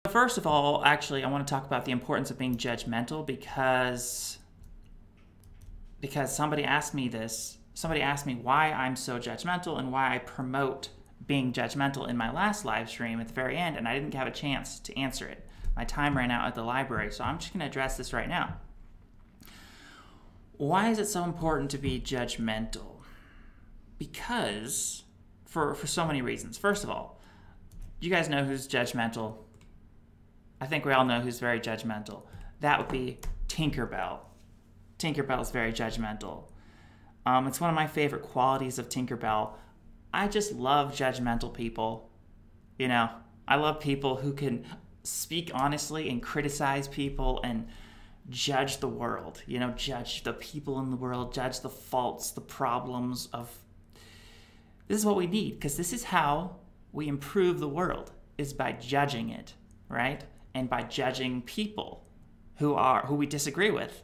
first of all, actually, I want to talk about the importance of being judgmental because somebody asked me this. Somebody asked me why I'm so judgmental and why I promote being judgmental in my last live stream at the very end, and I didn't have a chance to answer it. My time ran out at the library, so I'm just going to address this right now. Why is it so important to be judgmental? Because, for so many reasons. First of all, you guys know who's judgmental. I think we all know who's very judgmental. That would be Tinkerbell. Tinkerbell is very judgmental. It's one of my favorite qualities of Tinkerbell. I just love judgmental people. You know, I love people who can speak honestly and criticize people and judge the world. You know, judge the people in the world, judge the faults, the problems of... This is what we need, because this is how we improve the world, is by judging it, right? And by judging people who we disagree with.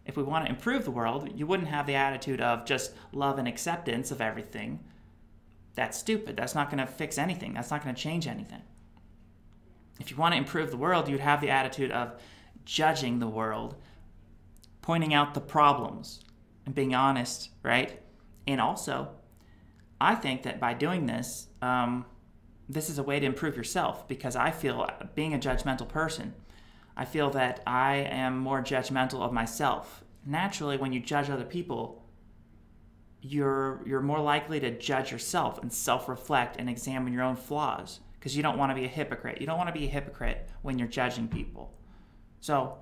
If we want to improve the world, you wouldn't have the attitude of just love and acceptance of everything. That's stupid. That's not going to fix anything. That's not going to change anything. If you want to improve the world, you'd have the attitude of judging the world, pointing out the problems, and being honest, right? And also, I think that by doing this, this is a way to improve yourself, because I feel, being a judgmental person, I feel that I am more judgmental of myself. Naturally, when you judge other people, you're more likely to judge yourself and self-reflect and examine your own flaws, because you don't want to be a hypocrite. You don't want to be a hypocrite when you're judging people. So,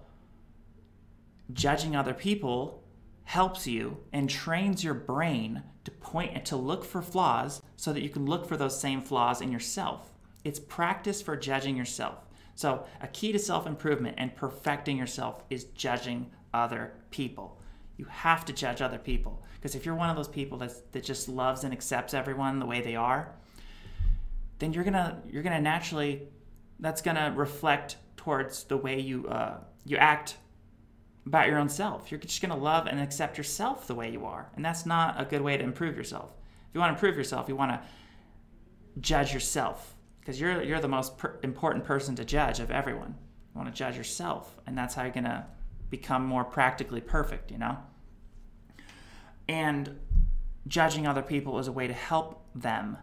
judging other people helps you and trains your brain to point and to look for flaws so that you can look for those same flaws in yourself. It's practice for judging yourself. So a key to self-improvement and perfecting yourself is judging other people. You have to judge other people, because if you're one of those people that just loves and accepts everyone the way they are, then you're gonna naturally, that's gonna reflect towards the way you act about your own self. You're just gonna love and accept yourself the way you are, and that's not a good way to improve yourself. If you want to improve yourself, you want to judge yourself, because you're the most important person to judge of everyone. You want to judge yourself, and that's how you're gonna become more practically perfect, you know? And judging other people is a way to help them.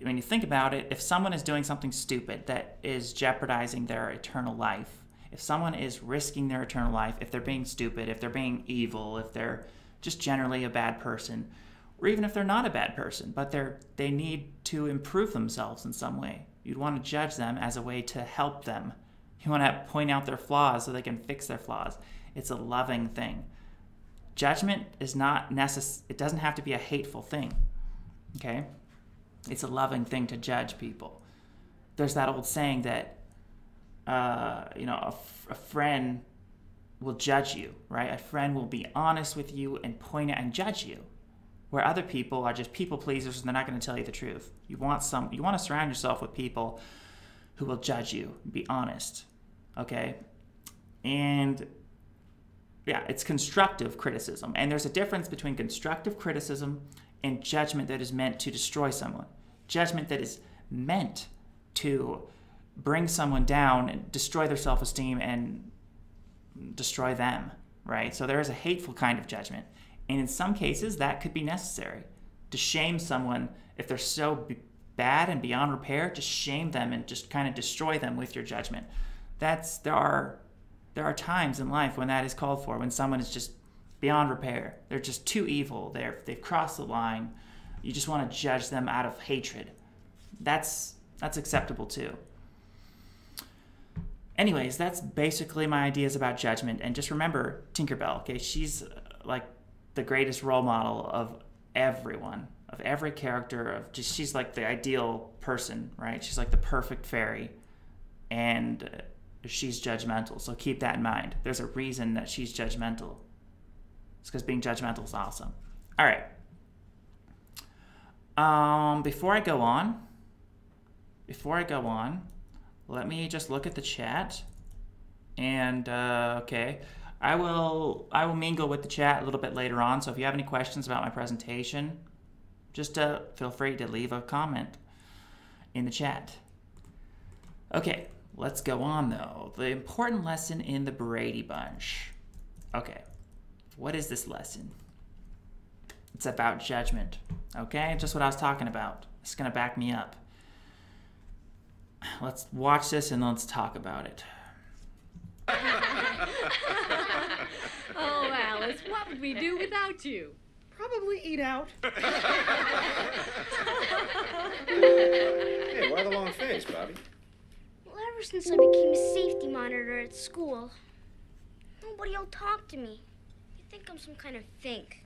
When you think about it, if someone is doing something stupid that is jeopardizing their eternal life, if someone is risking their eternal life, if they're being stupid, if they're being evil, if they're just generally a bad person, or even if they're not a bad person, but they need to improve themselves in some way, you'd want to judge them as a way to help them. You want to point out their flaws so they can fix their flaws. It's a loving thing. Judgment is not necessary. It doesn't have to be a hateful thing, okay? It's a loving thing to judge people. There's that old saying that, a friend will judge you, right? A friend will be honest with you and point out and judge you, where other people are just people pleasers and they're not going to tell you the truth. You want to surround yourself with people who will judge you, be honest, okay? And yeah, it's constructive criticism. And there's a difference between constructive criticism and judgment that is meant to destroy someone. Judgment that is meant to bring someone down and destroy their self-esteem and destroy them, right? So there is a hateful kind of judgment. And in some cases, that could be necessary. To shame someone, if they're so bad and beyond repair, just shame them and just kind of destroy them with your judgment. There are times in life when that is called for, when someone is just beyond repair. They're just too evil. They've crossed the line. You just want to judge them out of hatred. That's acceptable too. Anyways, that's basically my ideas about judgment. And just remember Tinkerbell, okay? She's like the greatest role model of everyone, of every character. She's like the ideal person, right? She's like the perfect fairy. And she's judgmental, so keep that in mind. There's a reason that she's judgmental. It's because being judgmental is awesome. All right. Before I go on, let me just look at the chat. And okay, I will mingle with the chat a little bit later on. So if you have any questions about my presentation, just feel free to leave a comment in the chat. Okay, Let's go on, though. The important lesson in the Brady Bunch. Okay, what is this lesson? It's about judgment, okay? Just what I was talking about. It's going to back me up. Let's watch this and let's talk about it. Oh, Alice, what would we do without you? Probably eat out. Hey, why the long face, Bobby? Well, ever since I became a safety monitor at school, nobody will talk to me. They think I'm some kind of fink.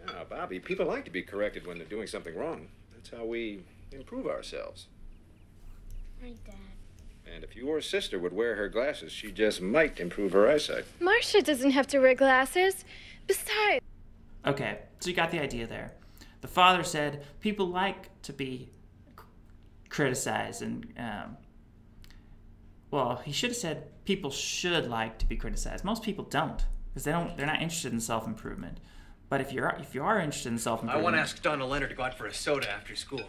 Ah, Bobby, people like to be corrected when they're doing something wrong. That's how we improve ourselves. Right, Dad. And if your sister would wear her glasses, she just might improve her eyesight. Marcia doesn't have to wear glasses. Besides... Okay, so you got the idea there. The father said people like to be criticized, and well, he should have said people should like to be criticized. Most people don't, because they're not interested in self-improvement. But if you are interested in self-improvement, I want to ask Donna Leonard to go out for a soda after school.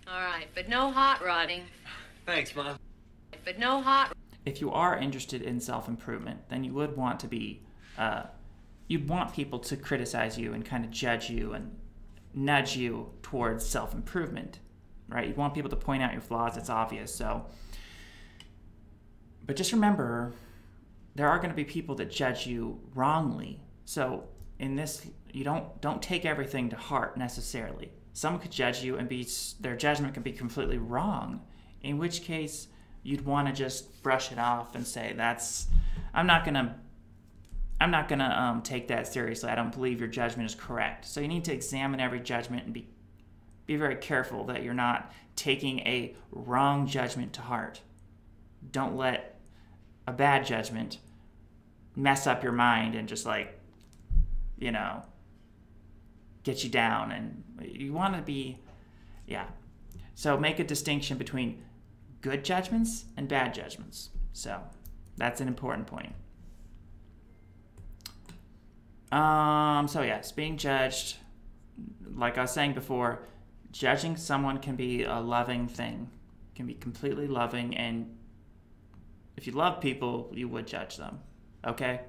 All right, but no hot rodding. Thanks, Mom. But no hot... if you are interested in self-improvement, then you would want to be, you'd want people to criticize you and kind of judge you and nudge you towards self-improvement, right? You want people to point out your flaws. It's obvious. So, but just remember, there are going to be people that judge you wrongly. So in this, you don't take everything to heart necessarily. Someone could judge you and their judgment could be completely wrong, in which case you'd want to just brush it off and say, I'm not gonna take that seriously. I don't believe your judgment is correct. So you need to examine every judgment and be very careful that you're not taking a wrong judgment to heart. Don't let a bad judgment mess up your mind and just get you down. And you want to be, So make a distinction between good judgments and bad judgments. So that's an important point. So yes, being judged, like I was saying before, judging someone can be a loving thing, can be completely loving, and if you love people, you would judge them, okay?